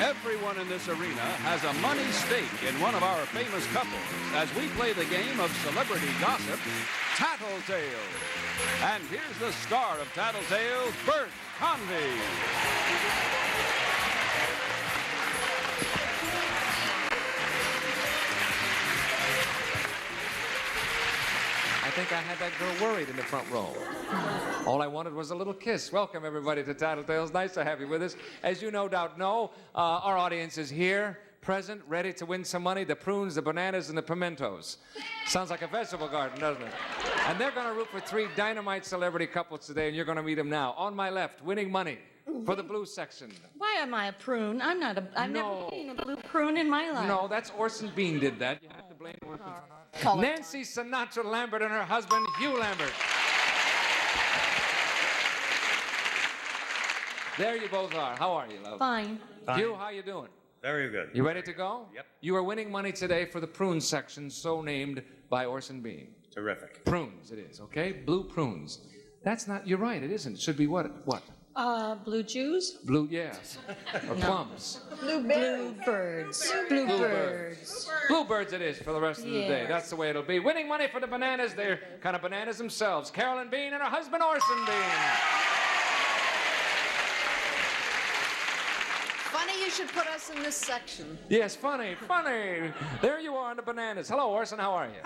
Everyone in this arena has a money stake in one of our famous couples as we play the game of celebrity gossip, Tattletales. And here's the star of Tattletales, Bert, Convy. I think I had that girl worried in the front row. All I wanted was a little kiss. Welcome, everybody, to Tattletales. Nice to have you with us. As you no doubt know, our audience is here, present, ready to win some money. The prunes, the bananas, and the pimentos. Sounds like a vegetable garden, doesn't it? And they're going to root for 3 dynamite celebrity couples today, and you're going to meet them now. On my left, winning money for the blue section. Why am I a prune? I've never seen a blue prune in my life. No, that's Orson Bean did that. You have to blame Orson. Nancy Sinatra-Lambert and her husband, Hugh Lambert. There you both are. How are you, love? Fine. Hugh, how you doing? Very good. You ready to go? Yep. You are winning money today for the prune section, so named by Orson Bean. Terrific. Prunes, it is, okay? Blue prunes. That's not, you're right, it isn't. It should be what? What? Blue Jews? Blue, yes. Or plums. Bluebirds. Bluebirds. Bluebirds it is for the rest of the day. Yes. That's the way it'll be. Winning money for the bananas. They're kind of bananas themselves. Carolyn Bean and her husband, Orson Bean. Funny you should put us in this section. Yes, funny. There you are on the bananas. Hello, Orson. How are you?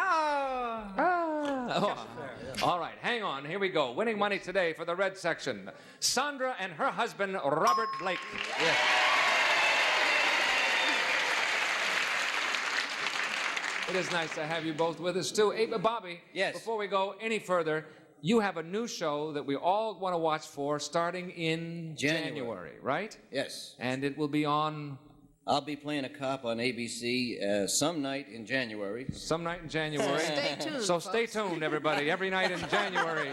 All right, hang on. Here we go. Winning money today for the red section. Sondra and her husband, Robert Blake. Yes. It is nice to have you both with us, too. Hey, Bobby, yes. Before we go any further, you have a new show that we all want to watch for starting in January, right? Yes. And it will be on... I'll be playing a cop on ABC some night in January. Some night in January. Stay tuned, So folks. stay tuned, everybody. Every night in January,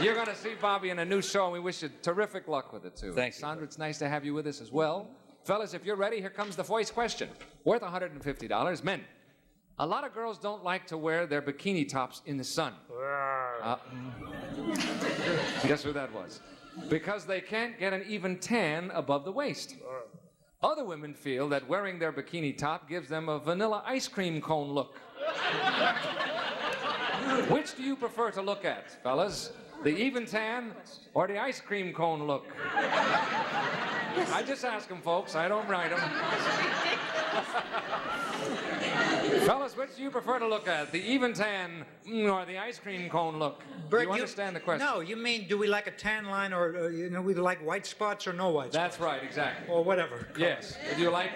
you're going to see Bobby in a new show, and we wish you terrific luck with it, too. Thank you. Sondra, it's nice to have you with us as well. Fellas, if you're ready, here comes the voice question. Worth $150. Men, a lot of girls don't like to wear their bikini tops in the sun. Guess who that was? Because they can't get an even tan above the waist. Other women feel that wearing their bikini top gives them a vanilla ice cream cone look. Which do you prefer to look at, fellas? The even tan or the ice cream cone look? I just ask them, folks. I don't write them. Fellas, which do you prefer to look at? The even tan or the ice cream cone look? Bert, do you understand the question? No, you mean, do we like a tan line or, we like white spots or no white spots? That's right, exactly. Or whatever. Yes. Do you like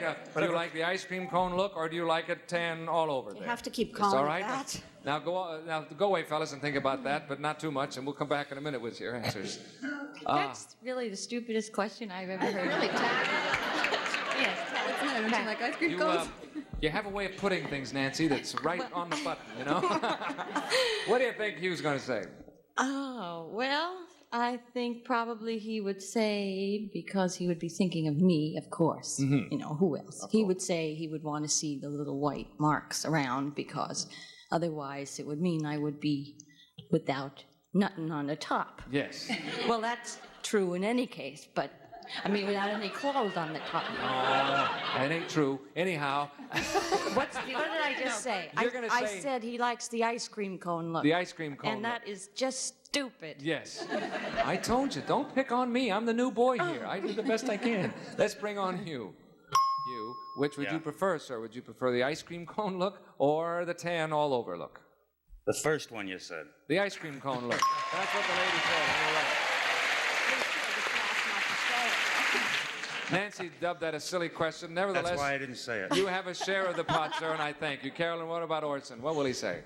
the ice cream cone look, or do you like it tan all over there? You have to keep It's calling all it right. that. Now go away, fellas, and think about that, but not too much, and we'll come back in a minute with your answers. That's really the stupidest question I've ever heard. Really tacky. Yes. Don't you like ice cream cones? You have a way of putting things, Nancy, that's right on the button, you know? What do you think Hugh's going to say? Oh, well, I think probably he would say, because he would be thinking of me, of course. Mm-hmm. You know, who else? He would say he would want to see the little white marks around, because otherwise it would mean I would be without nothing on the top. Yes. Well, that's true in any case, but I mean without any clothes on the top. That ain't true. Anyhow, What did I just say? You're gonna I say- said he likes the ice cream cone look. the ice cream cone And that is just stupid. Yes. I told you, don't pick on me. I'm the new boy here. I do the best I can. Let's bring on Hugh. Hugh, which would you prefer, sir? Would you prefer the ice cream cone look or the tan all over look? The first one you said. The ice cream cone look. That's what the lady said. You're right. Nancy dubbed that a silly question. Nevertheless, That's why I didn't say it. you have a share of the pot, sir, and I thank you. Carolyn, what about Orson? What will he say?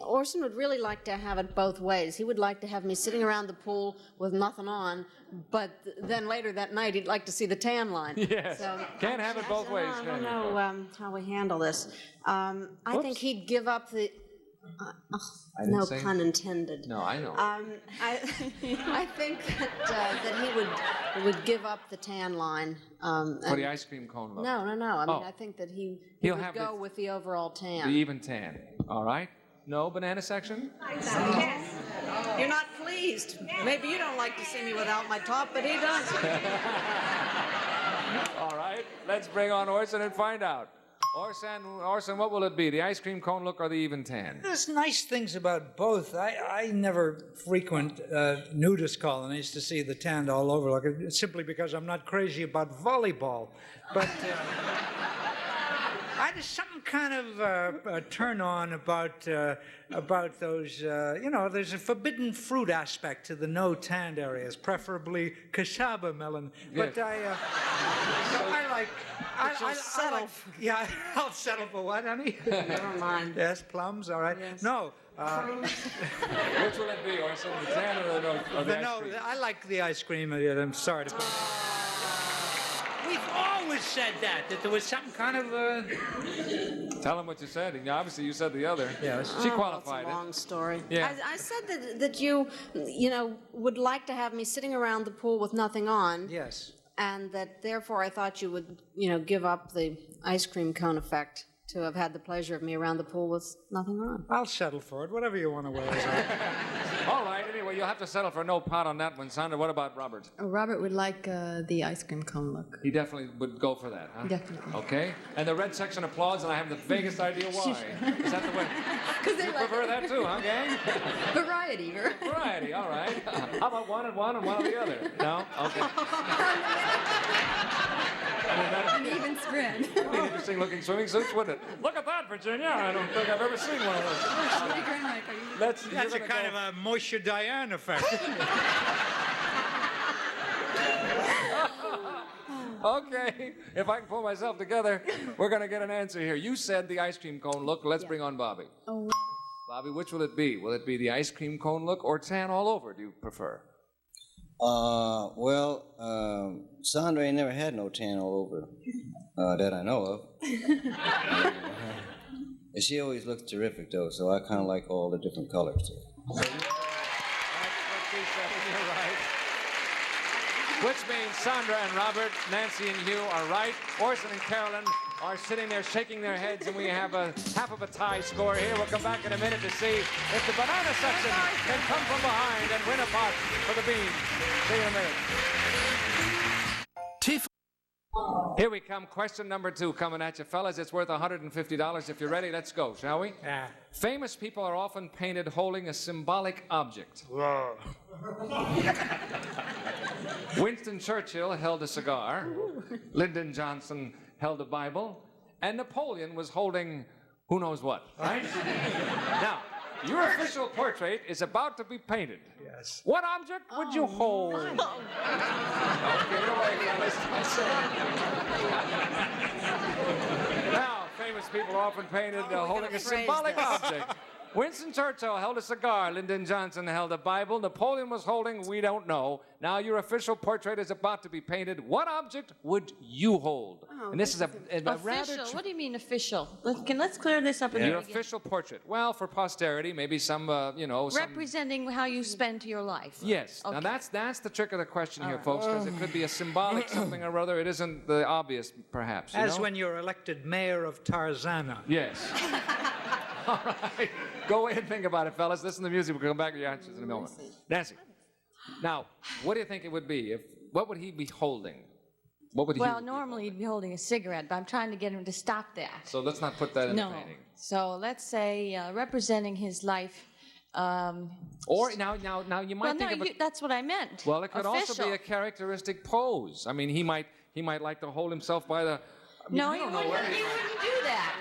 Orson would really like to have it both ways. He would like to have me sitting around the pool with nothing on, but then later that night he'd like to see the tan line. Yes. So, Can't have it both ways, I can don't you? know how we handle this. I think he'd give up the... didn't no say- pun intended. No, I know. I think that he would give up the tan line. For the ice cream cone look. No. I mean, Oh. I think that he He'll would have go the- with the overall tan. The even tan. All right. No banana section? Yes. You're not pleased. Maybe you don't like to see me without my top, but he does. All right, let's bring on Orson and find out. Orson, what will it be, the ice cream cone look or the even tan? There's nice things about both. I never frequent nudist colonies to see the tanned all over look, simply because I'm not crazy about volleyball. But there's something kind of turn on about those, there's a forbidden fruit aspect to the no tanned areas, preferably cassava melon. Yes. But yeah, I'll settle for what, honey? Never mind. Yes, plums, all right. Yes. No. Which will it be, Orson, the tan or the ice cream? I like the ice cream. I'm sorry to put it. We've always said that there was some kind of... Tell him what you said. Obviously, you said the other. Yes. She qualified It's a long story. Yeah. I said that you would like to have me sitting around the pool with nothing on. Yes. And that therefore I thought you would, give up the ice cream cone effect to have had the pleasure of me around the pool with nothing on. I'll settle for it, whatever you want to wear. All right, anyway, you'll have to settle for no pot on that one, Sondra. What about Robert? Robert would like the ice cream cone look. He definitely would go for that, huh? Definitely. Okay. And the red section applauds, and I have the vaguest idea why. Is that the way? You prefer that too, huh, gang? Variety. Variety, all right. How about one and one of the other? No? Okay. An even spread. That'd be an interesting looking swimming suits, wouldn't it? Look at that, Virginia. I don't think I've ever seen one of those. That's a kind of a Moisture Diane effect. Okay, if I can pull myself together, we're going to get an answer here. You said the ice cream cone look. Let's bring on Bobby. Oh. Bobby, which will it be? Will it be the ice cream cone look or tan all over, do you prefer? Sondra ain't never had no tan all over that I know of. And she always looks terrific, though, so I kind of like all the different colors. That's what she said, you're right. Which means Sondra and Robert, Nancy and Hugh are right. Orson and Carolyn are sitting there shaking their heads, and we have a half of a tie score here. We'll come back in a minute to see if the banana section can come from behind and win a pot for the beans. See you in a minute. Here we come. Question number 2 coming at you, fellas. It's worth $150. If you're ready, let's go, shall we? Yeah. Famous people are often painted holding a symbolic object. Whoa. Winston Churchill held a cigar. Lyndon Johnson held a Bible. And Napoleon was holding who knows what, right? Now, your official portrait is about to be painted. Yes. What object would you hold? Don't give it away, fellas. Now, famous people are often painted holding a symbolic object. Winston Churchill held a cigar. Lyndon Johnson held a Bible. Napoleon was holding, we don't know. Now your official portrait is about to be painted. What object would you hold? Oh, and this is a rather... Official? What do you mean official? Let's clear this up. Your official portrait. Well, for posterity, maybe some, some... Representing how you spent your life. Yes. Okay. Now that's the trick of the question here, folks, because it could be a symbolic something or other. It isn't the obvious, perhaps. As when you're elected mayor of Tarzana. Yes. All right. Go away and think about it, fellas. Listen to the music. We'll come back to your answers in a moment. Nancy. Now, what do you think it would be? What would he be holding? What would he? Well, normally he'd be holding a cigarette, but I'm trying to get him to stop that. So let's not put that in the painting. So let's say representing his life. Or now you might think of it. That's what I meant. Well, it could official. also be a characteristic pose. I mean, he might like to hold himself by the. No, he wouldn't do that.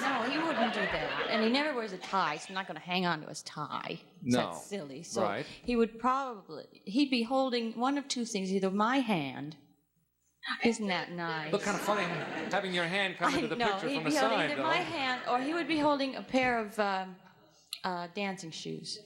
No, he wouldn't do that. And he never wears a tie, so I'm not going to hang on to his tie. No. That's silly. So Right. he'd be holding one of two things, either my hand. Isn't that nice? Look kind of funny having your hand come into the picture he'd from the be holding side, either though. my hand, or he would be holding a pair of dancing shoes.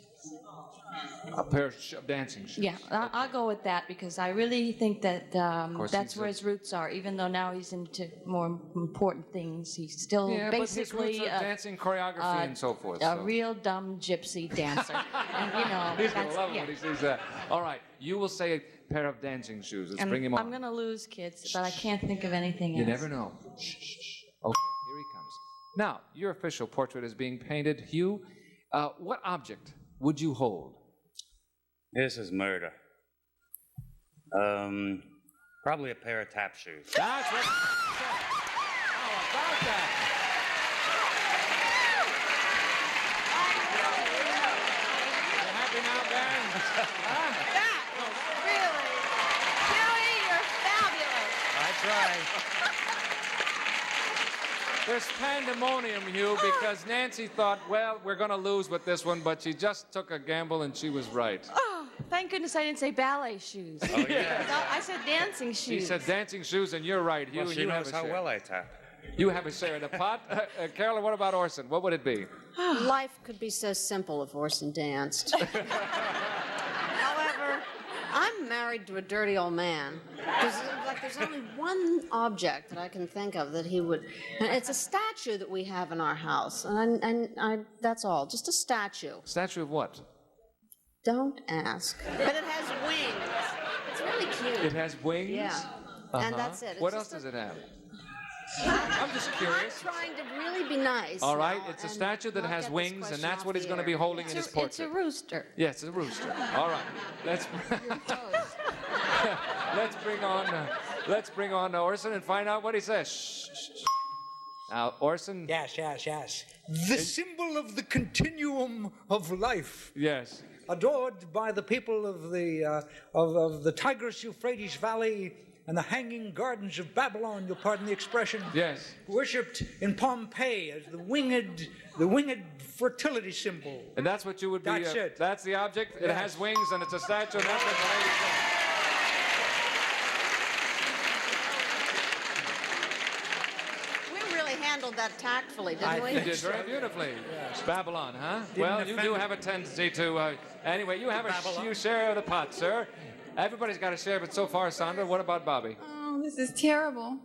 A pair of dancing shoes. Yeah, I'll go with that because I really think that that's where he's his roots are. Even though now he's into more important things, he's still Yeah, basically but his roots are dancing choreography and so forth. A real dumb gypsy dancer. And He's going to love it when he sees that. All right, you will say a pair of dancing shoes. Let's bring him on. I'm going to lose, kids, but I can't think of anything You else. never know. Shh, shh, shh. Okay, here he comes. Now, your official portrait is being painted. Hugh, what object would you hold? This is murder. Probably a pair of tap shoes. That's what. How about that? You happy now, gang? Huh? That was really, Huey, you're fabulous. I try. There's pandemonium, Hugh, because Nancy thought, well, we're going to lose with this one, but she just took a gamble and she was right. Oh, thank goodness I didn't say ballet shoes. Oh, yeah. No, I said dancing shoes. She said dancing shoes, and you're right, Hugh. Well, and she you have knows a how share. well I tap. You have a share in the pot. Carolyn, what about Orson? What would it be? Life could be so simple if Orson danced. However, I'm married to a dirty old man. There's only one object that I can think of that he would, and it's a statue that we have in our house, and that's all, just a statue. Statue of what? Don't ask. But it has wings. It's really cute. It has wings? Yeah. And that's it. It's What just else does it have? I'm just I'm curious. trying to really be nice. All right, now it's a and statue that not has get this wings, and question that's off what he's the going to air. be holding in his portrait. It's a rooster. Yes, it's a rooster. All right, let's let's bring on Orson and find out what he says. Shh, shh, shh. Now, Orson. Yes. The symbol of the continuum of life. Yes. Adored by the people of the Tigris-Euphrates Valley and the hanging gardens of Babylon, you'll pardon the expression. Yes. Worshipped in Pompeii as the winged fertility symbol. And that's what you would be. That's it. That's the object. It Yes. has wings and it's a statue. And that's what the lady said. We really handled that tactfully, didn't we? You did very beautifully. Babylon, huh? Didn't Well, you offend do him. have a tendency to. Anyway, you have a Babylon. share of the pot, sir. Everybody's got a share, but so far, Sondra, what about Bobby? Oh, this is terrible.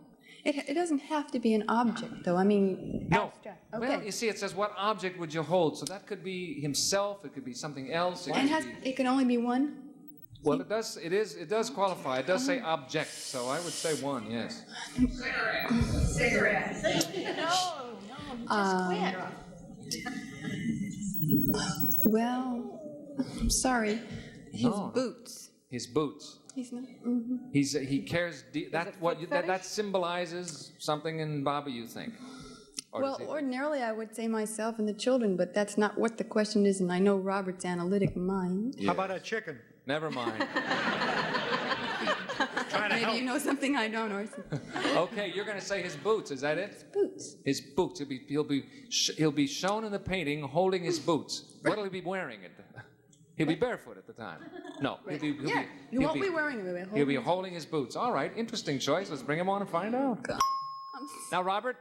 It doesn't have to be an object, though. I mean, No. abstract. Okay. Well, you see, it says what object would you hold? So that could be himself. It could be something else. It and could be, it can only be one. well, it does. It does qualify. It does say object. So I would say one. Yes. Well, I'm sorry. His No. boots. His boots. He's not. He cares. That symbolizes something in Bobby. You think? Or Well, does he- ordinarily I would say myself and the children, but that's not what the question is, and I know Robert's analytic mind. How about a chicken? Never mind. Maybe you know something I don't, Orson. Okay, you're going to say his boots. Is that it? Boots. His boots. He'll be shown in the painting holding his boots. What'll he be wearing? He'll be barefoot at the time. No, He won't be wearing them. He'll be holding his boots. All right, interesting choice. Let's bring him on and find out. Now, Robert,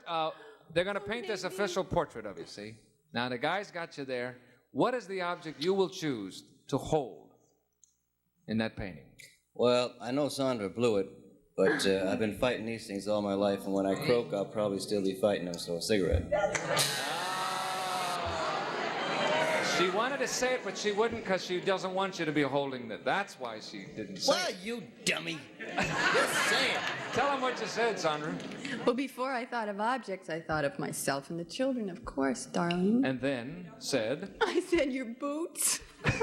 they're going to paint this official portrait of you. See? Now the guy's got you there. What is the object you will choose to hold in that painting? Well, I know Sondra blew it, but I've been fighting these things all my life, and when I croak, I'll probably still be fighting them, so a cigarette. She wanted to say it, but she wouldn't because she doesn't want you to be holding it. That's why she didn't say Well, it. you dummy. Just say it. Tell him what you said, Sondra. Well, before I thought of objects, I thought of myself and the children, of course, darling. And then said, I said your boots. right,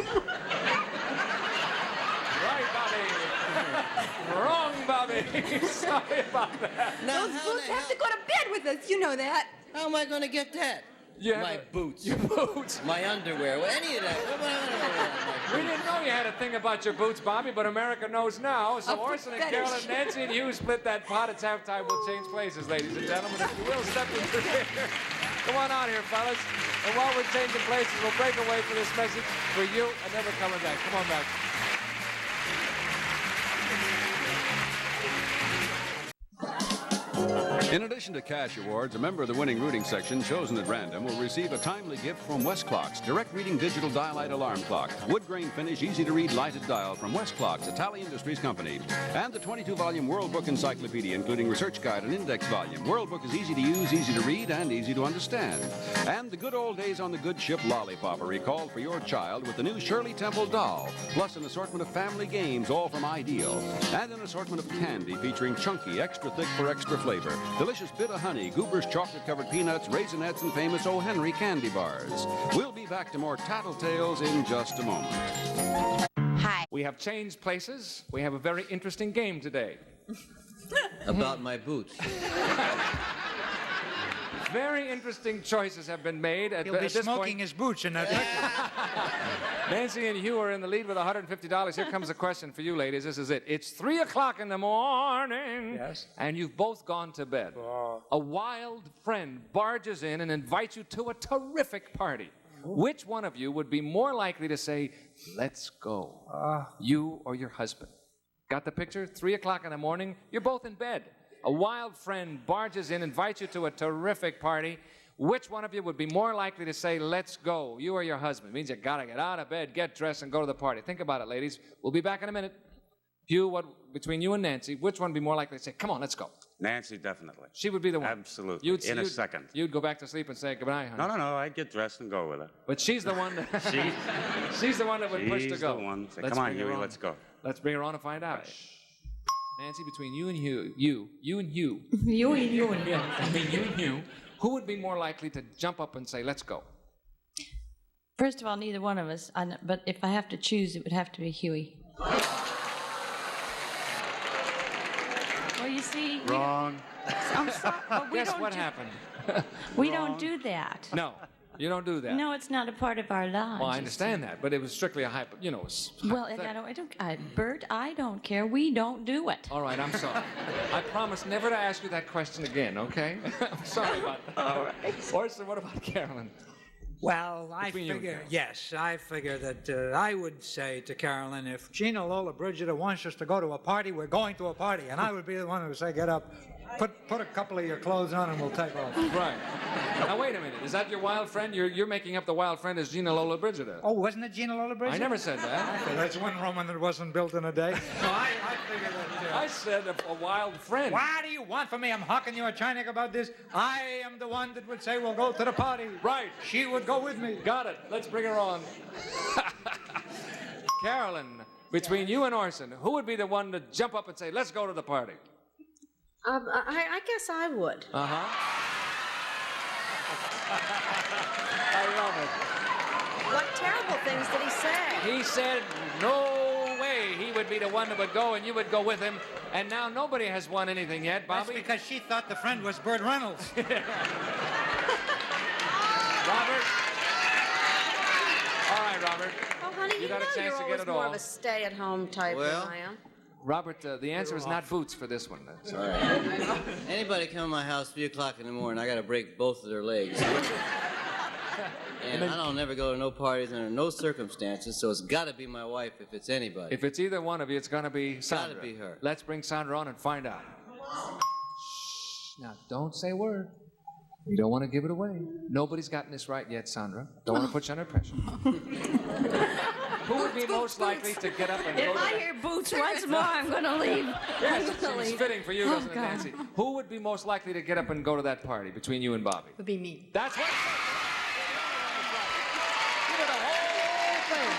Bobby. Wrong, Bobby. Sorry about that. Now, Those how boots the have to hell- go to bed with us. You know that. How am I going to get that? You have My a- boots. Your boots. My underwear. Well, any of that. We didn't know you had a thing about your boots, Bobby, but America knows now. So A Orson and fetish. Carolyn, Nancy and Hugh split that pot. It's halftime. We'll change places, ladies and gentlemen. If you will, step into here. Come on out here, fellas. And while we're changing places, we'll break away for this message for you and then we're coming back. Come on back. In addition to cash awards, a member of the winning rooting section chosen at random will receive a timely gift from West Clocks, direct reading digital dial-light alarm clock, wood grain finish, easy to read lighted dial from West Clocks, Italian Industries Company, and the 22-volume World Book Encyclopedia, including research guide and index volume. World Book is easy to use, easy to read, and easy to understand. And the good old days on the good ship Lollipop are recalled for your child with the new Shirley Temple doll, plus an assortment of family games, all from Ideal, and an assortment of candy featuring chunky, extra thick for extra flavor, delicious bit of honey, Goober's chocolate-covered peanuts, Raisinets, and famous O. Henry candy bars. We'll be back to more Tattletales in just a moment. We have changed places. We have a very interesting game today. About my boots. Very interesting choices have been made at, He'll be at this smoking point. his boots in that picture. Nancy and Hugh are in the lead with $150. Here comes a question for you, ladies. This is it. It's 3 o'clock in the morning. Yes. And you've both gone to bed. A wild friend barges in and invites you to a terrific party. Which one of you would be more likely to say, let's go? You or your husband? Got the picture? 3 o'clock in the morning, you're both in bed. A wild friend barges in, invites you to a terrific party. Which one of you would be more likely to say, let's go? You or your husband? It means you gotta get out of bed, get dressed, and go to the party. Think about it, ladies. We'll be back in a minute. Hugh, between you and Nancy, which one would be more likely to say, come on, let's go? Nancy, definitely. She would be the one. Absolutely. In a second. You'd go back to sleep and say goodbye, honey. No. I'd get dressed and go with her. But she's the one that, she's the one that would push to go. She's the one. Say, Let's come on, bring her Huey, let's go. Let's bring her on and find out. Nancy, between you and Hugh, you and Hugh. You and you and Between you and Hugh, who would be more likely to jump up and say, let's go? First of all, neither one of us. But if I have to choose, it would have to be Huey. Well, you see. Wrong. I'm sorry. But we Guess don't what happened? We don't do that. No, you don't do that. No, it's not a part of our lives. Well, I understand that, but it was strictly a Well, Bert, I don't care. We don't do it. All right, I'm sorry. I promise never to ask you that question again, okay? I'm sorry about that. All right. Orson, what about Carolyn? Well, I Between you and figure, Carolyn. yes, I figure that I would say to Carolyn, if Gina, Lola, Brigida wants us to go to a party, we're going to a party. And I would be the one who would say, get up, put a couple of your clothes on, and we'll take off. Right. Now, wait a minute. Is that your wild friend? You're making up the wild friend as Gina Lola Brigida. Oh, wasn't it Gina, Lola, Brigida? I never said that. Okay, that's one Roman that wasn't built in a day. No, I figure that... I said a wild friend. What do you want from me? I'm hawking you a Chinik about this. I am the one that would say we'll go to the party. Right. She would go with me. Got it. Let's bring her on. Carolyn, between you and Orson, who would be the one to jump up and say, let's go to the party? I guess I would. Uh-huh. I love it. What terrible things did he say? He said no way he would be the one that would go and you would go with him. And now nobody has won anything yet, That's Bobby. because she thought the friend was Burt Reynolds. Robert? All right, Robert. Oh, honey, you got a know chance you're to get always it more all. of a stay-at-home type Well. than I am. Robert, the answer is not boots for this one. That's All right. Anybody come to my house 3 o'clock in the morning, I gotta break both of their legs. And I don't never go to no parties under no circumstances, so it's gotta be my wife if it's anybody. If it's either one of you, it's going to be Sondra. Gotta be her. Let's bring Sondra on and find out. Shh. Now, don't say a word. You don't want to give it away. Nobody's gotten this right yet, Sondra. Don't want to put you under pressure. Who would be most likely to get up and go If to I the... hear boots once more, I'm going to leave. Yes, I'm gonna it's leave. fitting for you, Oh, doesn't it, God. Nancy? Who would be most likely to get up and go to that party between you and Bobby? Would be me. That's what... Give it the whole thing.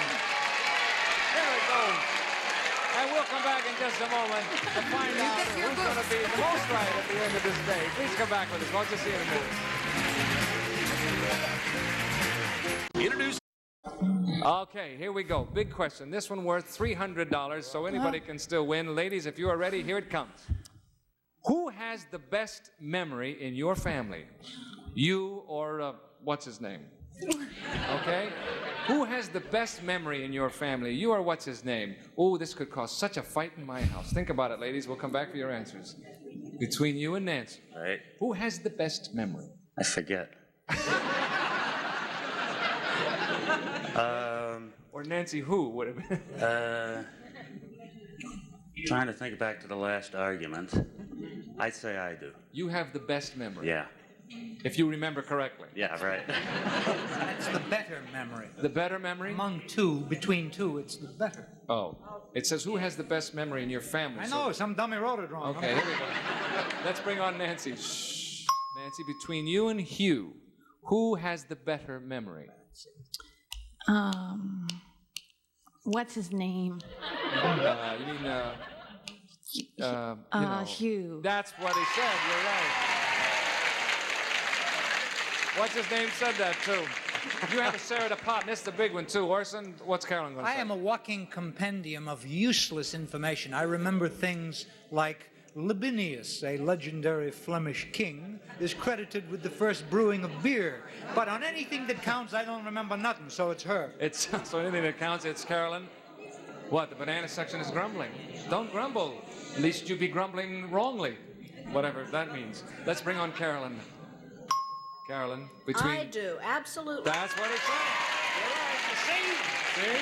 There it goes. And we'll come back in just a moment to find out who's going to be the most right at the end of this day. Please come back with us. Won't you see you in a minute? Introduce. Okay, here we go. Big question. This one worth $300, so anybody can still win. Ladies, if you are ready, here it comes. Who has the best memory in your family? You or what's his name? Okay? Who has the best memory in your family? You or what's his name? Oh, this could cause such a fight in my house. Think about it, ladies. We'll come back for your answers. Between you and Nancy. Right. Who has the best memory? I forget. Or Nancy who would have been? Trying to think back to the last argument. I'd say I do. You have the best memory. Yeah. If you remember correctly. Yeah, right. That's the better memory. The better memory? Among two, between two, it's the better. Oh. It says who has the best memory in your family. I so- know, some dummy wrote it wrong. Okay, here we go. Let's bring on Nancy. Shh. Nancy, between you and Hugh, who has the better memory? What's his name? You mean, you know. Hugh. That's what he said, you're right. What's his name said that, too? You have a share of the pot, and this is the big one, too. Orson, what's Carolyn going to say? I am a walking compendium of useless information. I remember things like Libinius, a legendary Flemish king, is credited with the first brewing of beer. But on anything that counts, I don't remember nothing, so it's her. So anything that counts, it's Carolyn. What, the banana section is grumbling. Don't grumble. At least you be grumbling wrongly. Whatever that means. Let's bring on Carolyn. Carolyn, between... I do, absolutely. That's what it says. You're right, you see?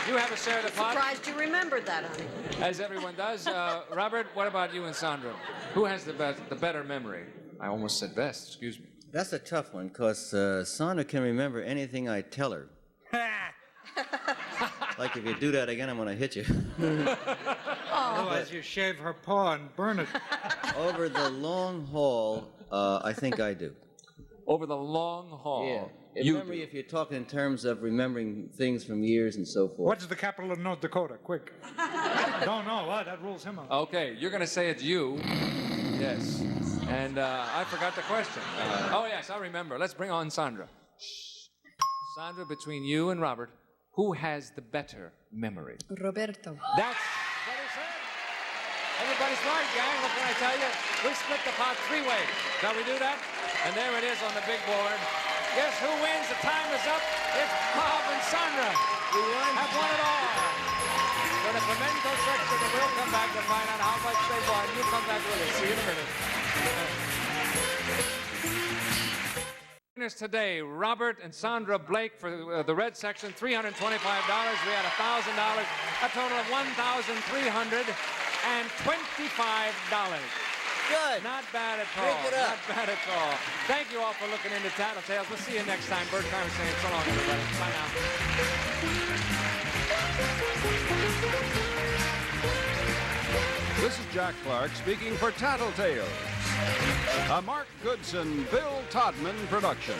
You have a share of the pot. Surprised you remembered that, honey. As everyone does. Robert, what about you and Sondra? Who has the better memory? I almost said best, excuse me. That's a tough one, because Sondra can remember anything I tell her. Like, if you do that again, I'm going to hit you. Otherwise, you shave her paw and burn it. Over the long haul, I think I do. Over the long haul. Yeah. In memory, if you're talking in terms of remembering things from years and so forth. What's the capital of North Dakota? Quick. Don't know. What? That rules him out. Okay, you're going to say it's you. Yes. And I forgot the question. Oh, yes, I remember. Let's bring on Sondra. Sondra, between you and Robert, who has the better memory? Roberto. That's what he said. Everybody's right, gang. What can I tell you? We split the pot 3 ways. Shall we do that? And there it is on the big board. Guess who wins? The time is up. It's Bob and Sondra. We have won it all. For the pimento section, and we'll come back to find out how much they won. You come back with us. See you in a minute. Winners today, Robert and Sondra Blake for the red section, $325. We had $1,000, a total of $1,325. Good. Not bad at all. Pick it up. Not bad at all. Thank you all for looking into Tattletales. We'll see you next time. Bert Carver saying so long, everybody. Bye now. This is Jack Clark speaking for Tattletales, a Mark Goodson, Bill Todman production.